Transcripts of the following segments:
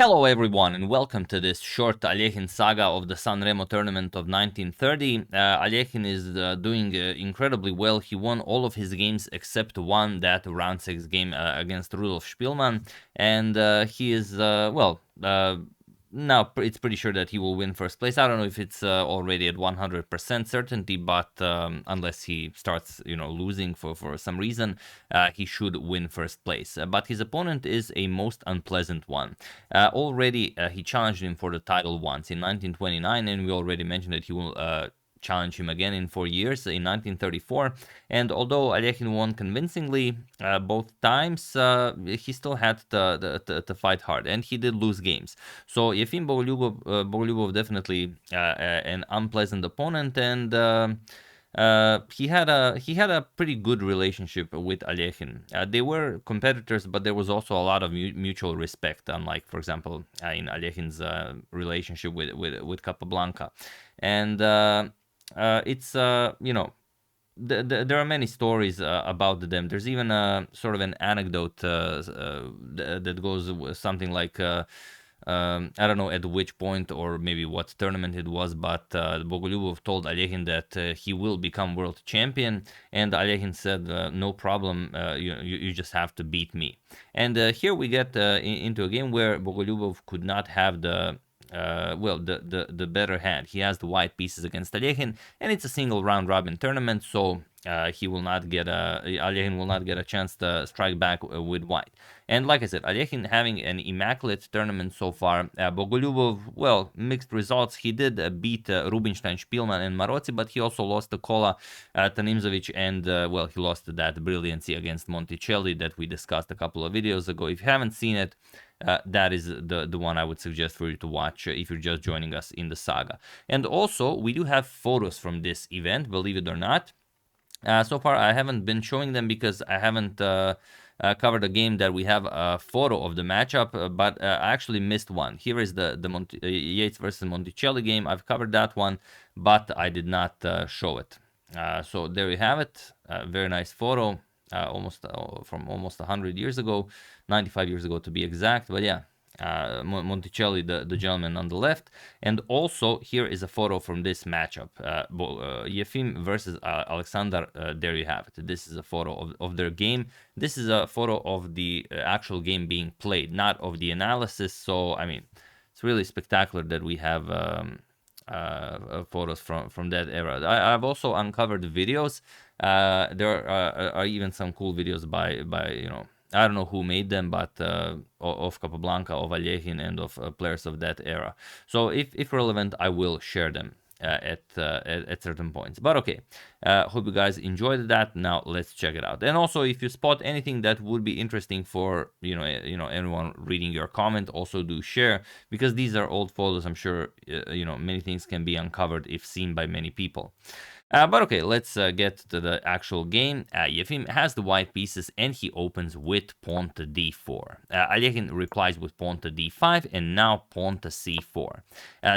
Hello everyone and welcome to this short Alekhine saga of the San Remo tournament of 1930. Alekhine is doing incredibly well. He won all of his games except one, that round 6 game against Rudolf Spielmann, and he is, now it's pretty sure that he will win first place. I don't know if it's already at 100% certainty, but unless he starts, losing for some reason, he should win first place. But his opponent is a most unpleasant one. Already, he challenged him for the title once in 1929, and we already mentioned that he will challenge him again in 4 years in 1934. And although Alekhine won convincingly both times, he still had to fight hard, and he did lose games. So Efim Bogoljubov definitely an unpleasant opponent, and he had a pretty good relationship with Alekhine. They were competitors, but there was also a lot of mutual respect, unlike, for example, in Alekhine's relationship with Capablanca. And it's there are many stories about them. There's even a sort of an anecdote that goes something like, I don't know at which point or maybe what tournament it was, but Bogoljubov told Alekhine that he will become world champion, and Alekhine said, no problem, you just have to beat me. And here we get into a game where Bogoljubov could not have the better hand. He has the white pieces against Alekhine, and it's a single round robin tournament, so Alekhine will not get a chance to strike back with white. And like I said, Alekhine having an immaculate tournament so far. Bogoljubov, mixed results. He did beat Rubinstein, Spielmann, and Marozi, but he also lost to Kola, Tanimzovic, and he lost to that brilliancy against Monticelli that we discussed a couple of videos ago. If you haven't seen it, that is the one I would suggest for you to watch if you're just joining us in the saga. And also, we do have photos from this event, believe it or not. So far, I haven't been showing them because I haven't covered a game that we have a photo of the matchup, but I actually missed one. Here is the Yates versus Monticelli game. I've covered that one, but I did not show it. So there you have it. Very nice photo. From almost 100 years ago, 95 years ago to be exact. But yeah, Monticelli, the gentleman on the left. And also here is a photo from this matchup, Efim versus Alexander. There you have it. This is a photo of their game. This is a photo of the actual game being played, not of the analysis. So I mean, it's really spectacular that we have photos from that era. I've also uncovered videos. There are even some cool videos by I don't know who made them, but of Capablanca, of Alekhine, and of players of that era. So if relevant, I will share them at certain points. But okay, hope you guys enjoyed that. Now let's check it out. And also, if you spot anything that would be interesting for anyone reading your comment, also do share, because these are old photos. I'm sure many things can be uncovered if seen by many people. But okay, let's get to the actual game. Efim has the white pieces and he opens with pawn to d4. Alekhine replies with pawn to d5 and now pawn to c4.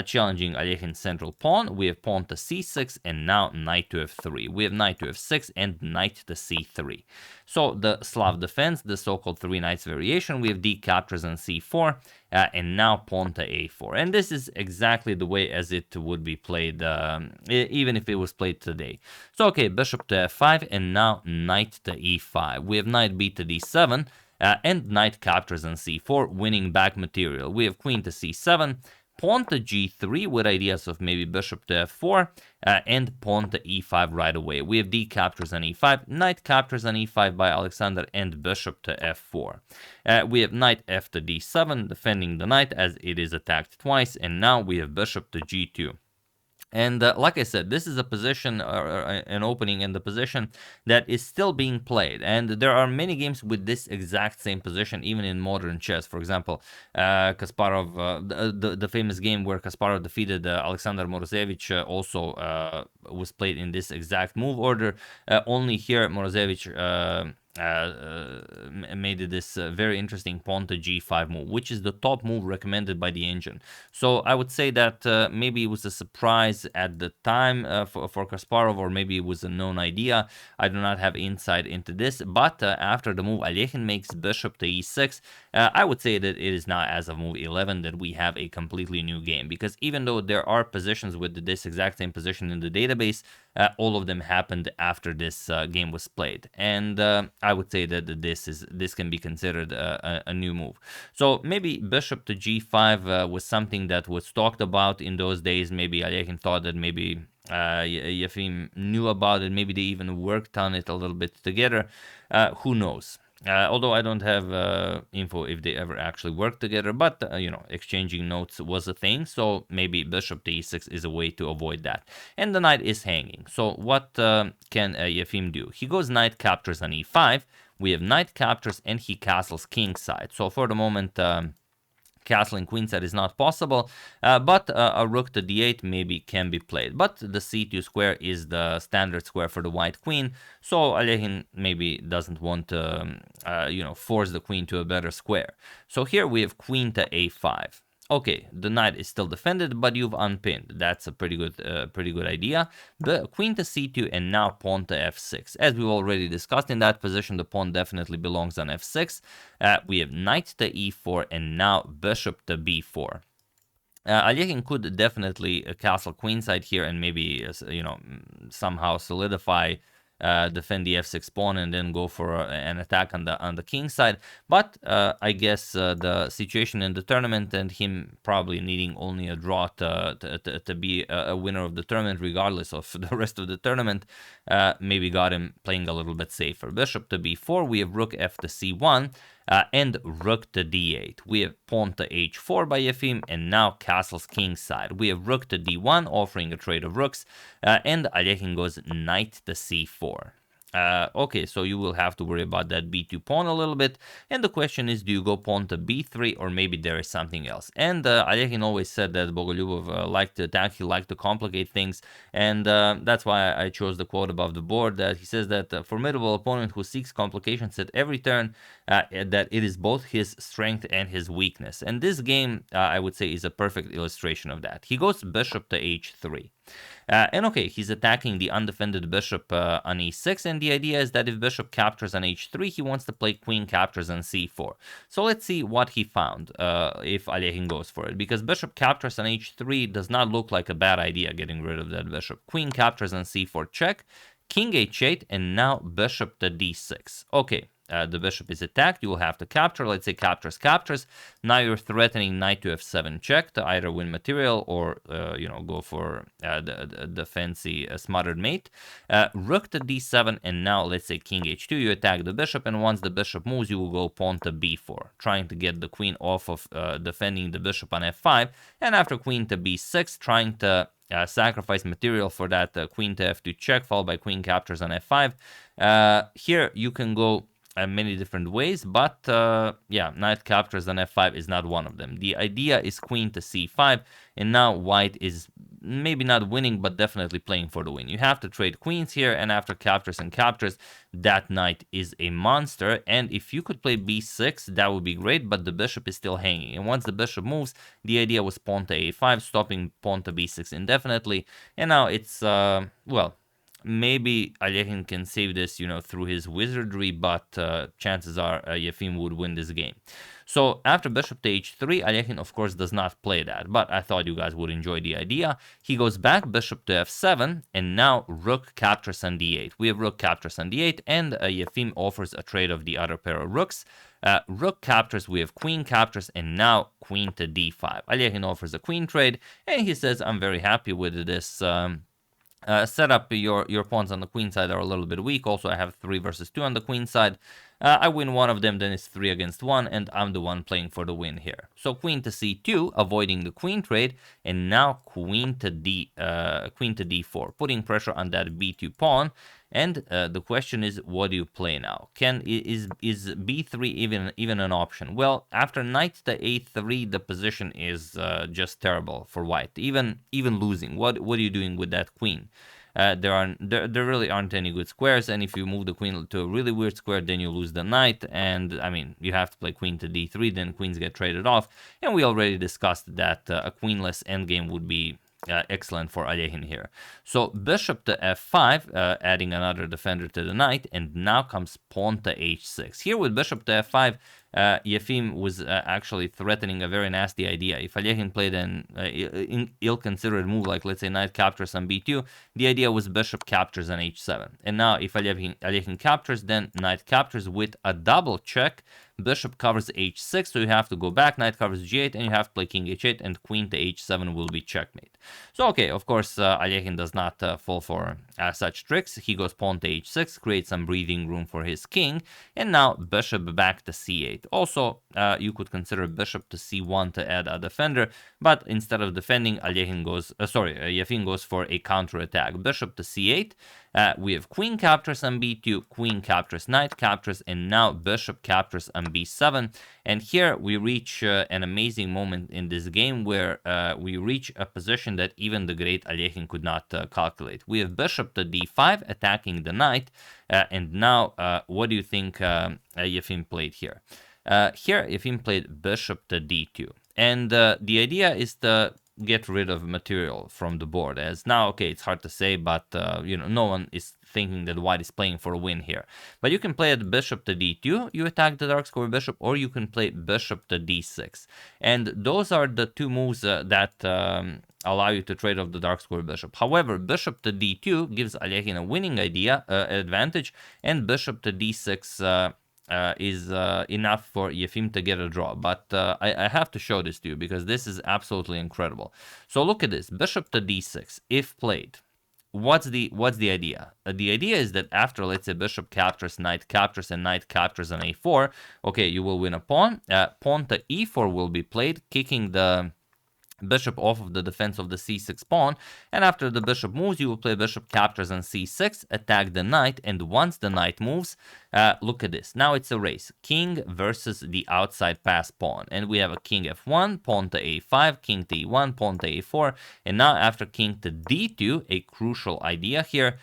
Challenging Alekhine's central pawn, we have pawn to c6 and now knight to f3. We have knight to f6 and knight to c3. So the Slav defense, the so-called three knights variation, we have d captures on c4. And now pawn to a4. And this is exactly the way as it would be played, even if it was played today. So, okay, bishop to f5, and now knight to e5. We have knight b to d7, and knight captures on c4, winning back material. We have queen to c7, pawn to g3 with ideas of maybe bishop to f4, and pawn to e5 right away. We have d captures on e5, knight captures on e5 by Alexander, and bishop to f4. We have knight f to d7, defending the knight as it is attacked twice, and now we have bishop to g2. And like I said, this is a position, an opening in the position that is still being played. And there are many games with this exact same position, even in modern chess. For example, Kasparov, the famous game where Kasparov defeated Alexander Morozevich also was played in this exact move order. Only here, Morozevich made this very interesting pawn to g5 move, which is the top move recommended by the engine. So I would say that maybe it was a surprise at the time for Kasparov, or maybe it was a known idea. I do not have insight into this, but after the move Alekhine makes bishop to e6, I would say that it is now, as of move 11, that we have a completely new game, because even though there are positions with this exact same position in the database, all of them happened after this game was played, and I would say that this can be considered a new move. So maybe bishop to g5 was something that was talked about in those days. Maybe Alekhine thought that maybe Efim knew about it. Maybe they even worked on it a little bit together. Who knows? Although I don't have info if they ever actually worked together, but exchanging notes was a thing, so maybe bishop to e6 is a way to avoid that. And the knight is hanging. So what can Efim do? He goes knight captures on e5. We have knight captures and he castles kingside. So for the moment, castling queenside is not possible, but a rook to d8 maybe can be played. But the c2 square is the standard square for the white queen, so Alekhine maybe doesn't want to, force the queen to a better square. So here we have queen to a5. Okay, the knight is still defended, but you've unpinned. That's a pretty good idea. The queen to c2 and now pawn to f6. As we've already discussed, in that position, the pawn definitely belongs on f6. We have knight to e4 and now bishop to b4. Alekhine could definitely castle queenside here and maybe somehow solidify, defend the f6 pawn and then go for an attack on the king side. But I guess the situation in the tournament and him probably needing only a draw to be a winner of the tournament regardless of the rest of the tournament, maybe got him playing a little bit safer. Bishop to b4, we have rook f to c1, and rook to d8. We have pawn to h4 by Efim, and now castles kingside. We have rook to d1, offering a trade of rooks, and Alekhine goes knight to c4. Okay, so you will have to worry about that b2 pawn a little bit, and the question is, do you go pawn to b3, or maybe there is something else? And Alekhine always said that Bogoljubov liked to attack, he liked to complicate things, and that's why I chose the quote above the board, that he says that a formidable opponent who seeks complications at every turn, that it is both his strength and his weakness. And this game, I would say, is a perfect illustration of that. He goes bishop to h3. And okay, he's attacking the undefended bishop on e6, and the idea is that if bishop captures on h3, he wants to play queen captures on c4. So let's see what he found if Alekhine goes for it, because bishop captures on h3 does not look like a bad idea, getting rid of that bishop. Queen captures on c4 check, king h8, and now bishop to d6. Okay. The bishop is attacked, you will have to capture, let's say captures. Now you're threatening knight to f7 check to either win material or, go for the fancy smothered mate. Rook to d7, and now let's say king h2, you attack the bishop, and once the bishop moves, you will go pawn to b4, trying to get the queen off of defending the bishop on f5, and after queen to b6, trying to sacrifice material for that queen to f2 check, followed by queen captures on f5. Here you can go many different ways, but knight captures on f5 is not one of them. The idea is queen to c5, and now white is maybe not winning, but definitely playing for the win. You have to trade queens here, and after captures and captures, that knight is a monster, and if you could play b6, that would be great, but the bishop is still hanging, and once the bishop moves, the idea was pawn to a5, stopping pawn to b6 indefinitely, and now it's, maybe Alekhine can save this, through his wizardry, but chances are Efim would win this game. So after bishop to h3, Alekhine, of course, does not play that, but I thought you guys would enjoy the idea. He goes back, bishop to f7, and now rook captures on d8. We have rook captures on d8, and Efim offers a trade of the other pair of rooks. Rook captures, we have queen captures, and now queen to d5. Alekhine offers a queen trade, and he says, I'm very happy with this set up. Your pawns on the queen side are a little bit weak. Also, I have 3 versus 2 on the queen side. I win one of them, then it's 3 against 1, and I'm the one playing for the win here. So queen to c2, avoiding the queen trade, and now queen to d4, putting pressure on that b2 pawn. And the question is, what do you play now? Is b3 even an option? Well, after knight to a3, the position is just terrible for white. Even losing, what are you doing with that queen? there really aren't any good squares, and if you move the queen to a really weird square, then you lose the knight, and I mean, you have to play queen to d3, then queens get traded off, and we already discussed that a queenless endgame would be excellent for Alekhine here. So bishop to f5, adding another defender to the knight, and now comes pawn to h6. Here with bishop to f5, Efim was actually threatening a very nasty idea. If Alekhine played an ill-considered move, like let's say knight captures on b2, the idea was bishop captures on h7. And now if Alekhine captures, then knight captures with a double check. Bishop covers h6, so you have to go back, knight covers g8, and you have to play king h8, and queen to h7 will be checkmate. So okay, of course, Alekhine does not fall for such tricks. He goes pawn to h6, creates some breathing room for his king, and now bishop back to c8. Also, you could consider bishop to c1 to add a defender, but instead of defending, Efim goes for a counterattack. Bishop to c8. We have queen captures on b2, queen captures, knight captures, and now bishop captures on b7. And here we reach an amazing moment in this game where we reach a position that even the great Alekhine could not calculate. We have bishop to d5 attacking the knight, and now what do you think Efim played here? Here Efim played bishop to d2, and the idea is to get rid of material from the board, as now, okay, it's hard to say, but no one is thinking that white is playing for a win here. But you can play at bishop to d2, you attack the dark square bishop, or you can play bishop to d6. And those are the two moves that allow you to trade off the dark square bishop. However, bishop to d2 gives Alekhine a winning advantage, and bishop to d6 is enough for Efim to get a draw. But I have to show this to you because this is absolutely incredible. So look at this, bishop to d6, if played. What's the idea? The idea is that after, let's say, bishop captures, knight captures, and knight captures on a4, okay, you will win a pawn. Pawn to e4 will be played, kicking the bishop off of the defense of the c6 pawn, and after the bishop moves, you will play bishop captures on c6, attack the knight, and once the knight moves, look at this. Now it's a race, king versus the outside pass pawn, and we have a king f1, pawn to a5, king to e1, pawn to a4, and now after king to d2, a crucial idea here,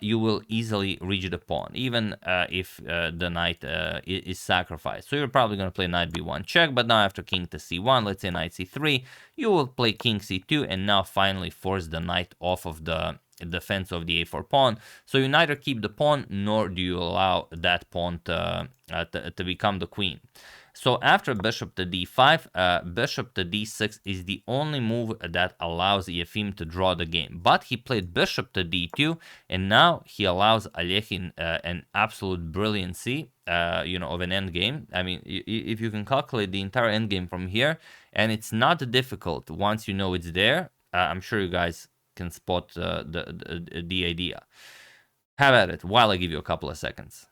you will easily reach the pawn, even if the knight is sacrificed. So you're probably going to play knight b1 check, but now after king to c1, let's say knight c3, you will play king c2, and now finally force the knight off of the defense of the a4 pawn. So you neither keep the pawn, nor do you allow that pawn to become the queen. So after bishop to d5, bishop to d6 is the only move that allows Efim to draw the game. But he played bishop to d2, and now he allows Alekhine an absolute brilliancy, of an endgame. I mean, if you can calculate the entire endgame from here, and it's not difficult once you know it's there, I'm sure you guys can spot the idea. Have at it while I give you a couple of seconds.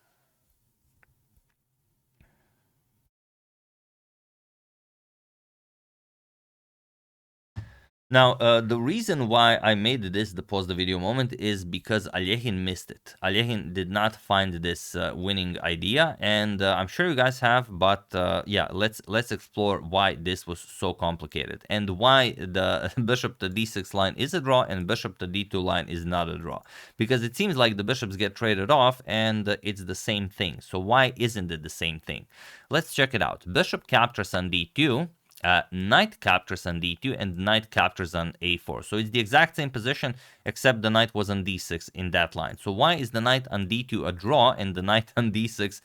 Now, the reason why I made this the pause the video moment is because Alekhine missed it. Alekhine did not find this winning idea, and I'm sure you guys have, but yeah, let's explore why this was so complicated and why the bishop to d6 line is a draw and bishop to d2 line is not a draw. Because it seems like the bishops get traded off and it's the same thing. So why isn't it the same thing? Let's check it out. Bishop captures on d2. Knight captures on d2 and knight captures on a4. So it's the exact same position, except the knight was on d6 in that line. So why is the knight on d2 a draw and the knight on d6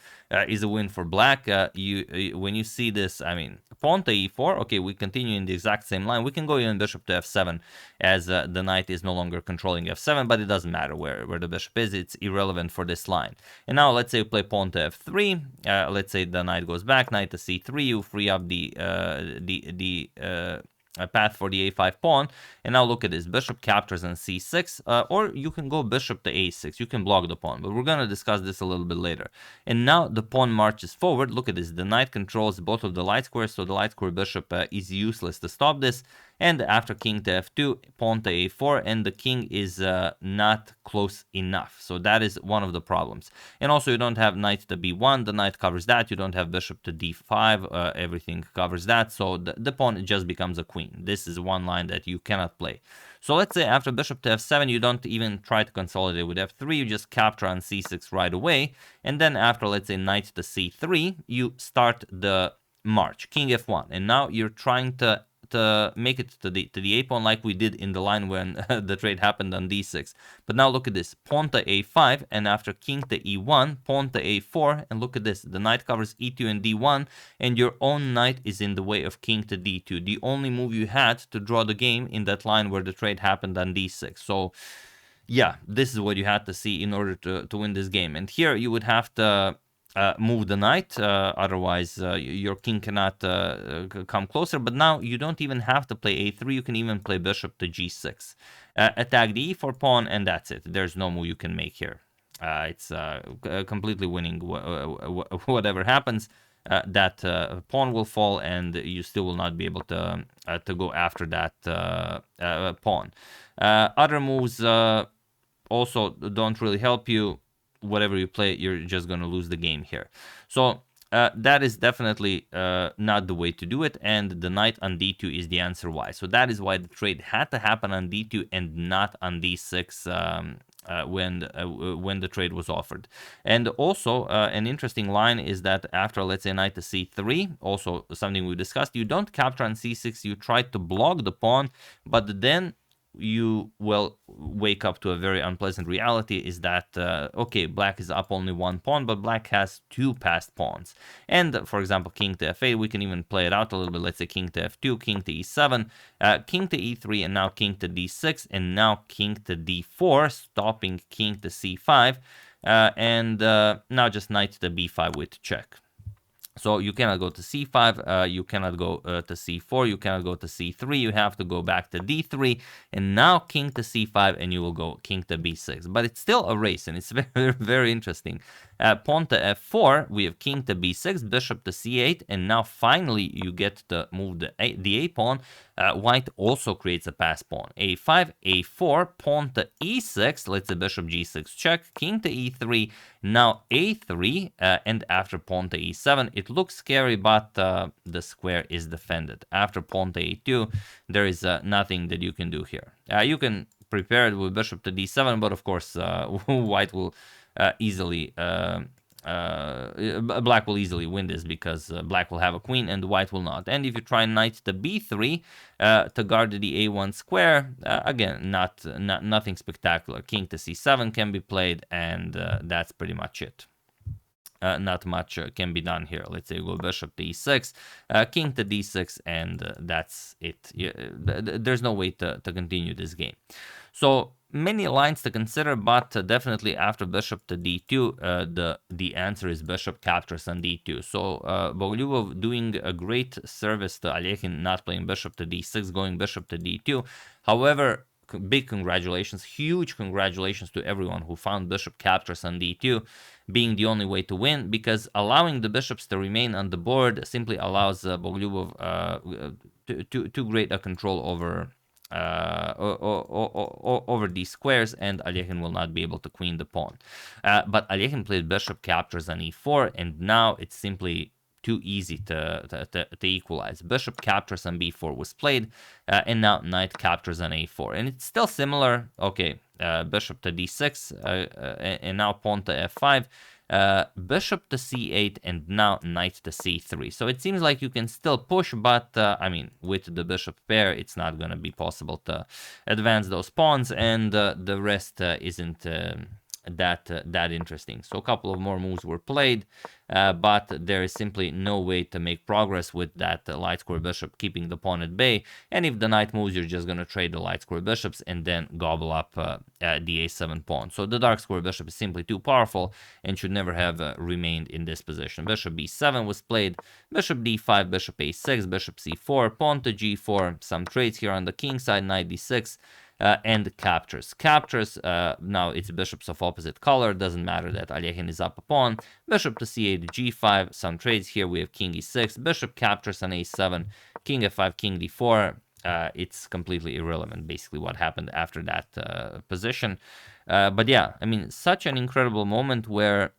is a win for black? When you see this, I mean, pawn to e4, okay, we continue in the exact same line. We can go even bishop to f7 as the knight is no longer controlling f7, but it doesn't matter where the bishop is. It's irrelevant for this line. And now let's say we play pawn to f3. Let's say the knight goes back, knight to c3. You free up the path for the a5 pawn, and now look at this, bishop captures on c6, or you can go bishop to a6, you can block the pawn, but we're going to discuss this a little bit later. And now the pawn marches forward. Look at this, the knight controls both of the light squares, so the light square bishop is useless to stop this, And after king to f2, pawn to a4, and the king is not close enough. So that is one of the problems. And also you don't have knight to b1, the knight covers that. You don't have bishop to d5, everything covers that. So the pawn just becomes a queen. This is one line that you cannot play. So let's say after bishop to f7, you don't even try to consolidate with f3, you just capture on c6 right away. And then after, let's say, knight to c3, you start the march, king f1. And now you're trying to make it to the a pawn like we did in the line when the trade happened on d6. But now look at this, pawn to a5, and after king to e1, pawn to a4, and look at this, the knight covers e2 and d1, and your own knight is in the way of king to d2. The only move you had to draw the game in that line where the trade happened on d6. So yeah, this is what you had to see in order to win this game. And here you would have to move the knight, otherwise your king cannot come closer. But now you don't even have to play a3, you can even play bishop to g6. Attack the e4 pawn, and that's it. There's no move you can make here. It's completely winning whatever happens. That pawn will fall, and you still will not be able to go after that pawn. Other moves also don't really help you. Whatever you play, you're just going to lose the game here. So that is definitely not the way to do it, and the knight on d2 is the answer why. So that is why the trade had to happen on d2 and not on d6 when the trade was offered. And also an interesting line is that after, let's say, knight to c3, also something we discussed, you don't capture on c6, you try to block the pawn, but then you will wake up to a very unpleasant reality, is that okay, black is up only one pawn, but black has two passed pawns. And for example, king to f8, we can even play it out a little bit. Let's say king to f2, king to e7, king to e3, and now king to d6, and now king to d4, stopping king to c5, and now just knight to b5 with check. So you cannot go to c5, you cannot go to c4, you cannot go to c3, you have to go back to d3, and now king to c5, and you will go king to b6. But it's still a race, and it's very, very interesting. Pawn to f4, we have king to b6, bishop to c8, and now finally you get to move the a pawn. White also creates a pass pawn. a5, a4, pawn to e6, let's say bishop g6 check, king to e3, now a3, and after pawn to e7, it looks scary, but the square is defended. After pawn to a2, there is nothing that you can do here. You can prepare it with bishop to d7, but of course white will easily black will easily win this, because black will have a queen and white will not. And if you try knight to b3 to guard the a1 square, again, nothing spectacular. King to c7 can be played, and that's pretty much it. Not much can be done here. Let's say you go bishop to e6, king to d6, and that's it. There's no way to continue this game. So many lines to consider, but definitely after bishop to d2, the answer is bishop captures on d2. So Bogoljubov doing a great service to Alekhine, not playing bishop to d6, going bishop to d2. However, big congratulations, huge congratulations to everyone who found bishop captures on d2 being the only way to win, because allowing the bishops to remain on the board simply allows Bogoljubov too great a control over these squares, and Alekhine will not be able to queen the pawn. But Alekhine played bishop captures on e4, and now it's simply too easy to equalize. Bishop captures on b4 was played, and now knight captures on a4. And it's still similar. Okay, bishop to d6, and now pawn to f5. Bishop to c8, and now knight to c3. So it seems like you can still push, but I mean, with the bishop pair, it's not going to be possible to advance those pawns, and the rest isn't that interesting. So a couple of more moves were played, but there is simply no way to make progress with that light square bishop keeping the pawn at bay. And if the knight moves, you're just going to trade the light square bishops and then gobble up the a7 pawn. So the dark square bishop is simply too powerful and should never have remained in this position. Bishop b7 was played, bishop d5, bishop a6, bishop c4, pawn to g4, some trades here on the king side, knight d6, and captures. Now it's bishops of opposite color, doesn't matter that Alekhine is up a pawn. Bishop to c8, g5, some trades here, we have king e6, bishop captures on a7, king f5, king d4, it's completely irrelevant, basically, what happened after that position. But yeah, I mean, such an incredible moment where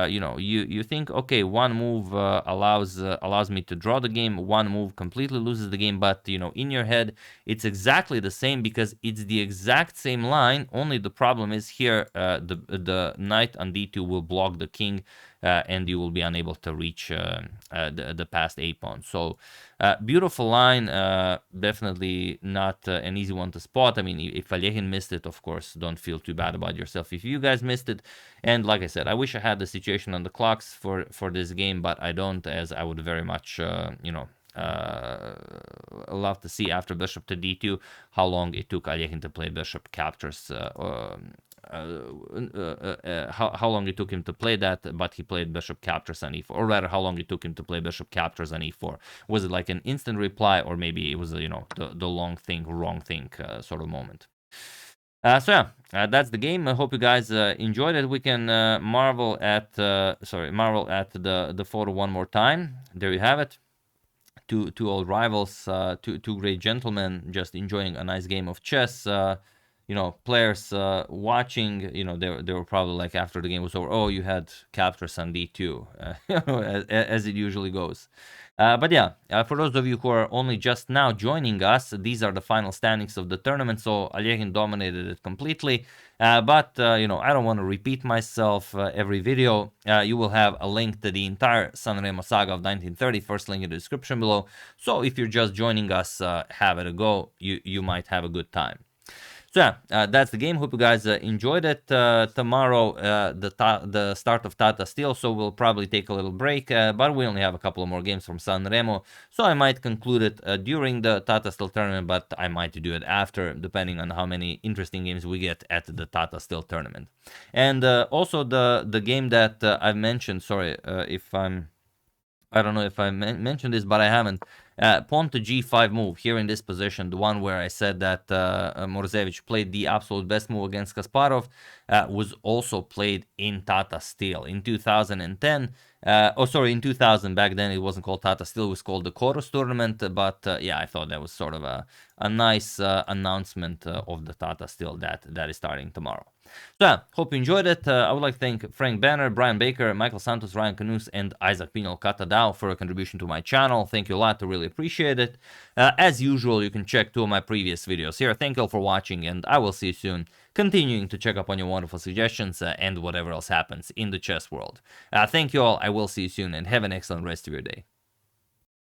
you think, okay, one move allows me to draw the game, one move completely loses the game, but in your head it's exactly the same because it's the exact same line. Only the problem is here, the knight on d2 will block the king, and you will be unable to reach the past a pawn. So beautiful line, definitely not an easy one to spot. I mean, if Alekhine missed it, of course, don't feel too bad about yourself if you guys missed it. And like I said, I wish I had the situation on the clocks for this game, but I don't, as I would very much, love to see after bishop to d2 how long it took Alekhine to play bishop captures, how long it took him to play that, but he played bishop captures on e4, or rather how long it took him to play bishop captures on e4. Was it like an instant reply, or maybe it was the long thing, wrong thing sort of moment? So yeah, that's the game. I hope you guys enjoyed it. We can marvel at the photo one more time. There you have it. Two old rivals, two great gentlemen, just enjoying a nice game of chess. Players watching, they were probably like, after the game was over, oh, you had captures on d2, as it usually goes. But yeah, for those of you who are only just now joining us, these are the final standings of the tournament. So Alekhine dominated it completely. But I don't want to repeat myself every video. You will have a link to the entire San Remo saga of 1930, first link in the description below. So if you're just joining us, have it a go. You might have a good time. So yeah, that's the game. Hope you guys enjoyed it. Tomorrow, the start of Tata Steel, so we'll probably take a little break, but we only have a couple of more games from San Remo, so I might conclude it during the Tata Steel tournament, but I might do it after, depending on how many interesting games we get at the Tata Steel tournament. And also the game that I've mentioned, sorry if I don't know if I mentioned this, but I haven't. Pawn to g5 move here in this position, the one where I said that Morozevich played the absolute best move against Kasparov, was also played in Tata Steel in 2010. In 2000. Back then it wasn't called Tata Steel, it was called the Chorus tournament. But yeah, I thought that was sort of a nice announcement of the Tata Steel that is starting tomorrow. So yeah, hope you enjoyed it. I would like to thank Frank Banner, Brian Baker, Michael Santos, Ryan Canus, and Isaac Pinol Katadao for a contribution to my channel. Thank you a lot, I really appreciate it. As usual, you can check 2 of my previous videos here. Thank you all for watching, and I will see you soon, continuing to check up on your wonderful suggestions and whatever else happens in the chess world. Thank you all, I will see you soon, and have an excellent rest of your day.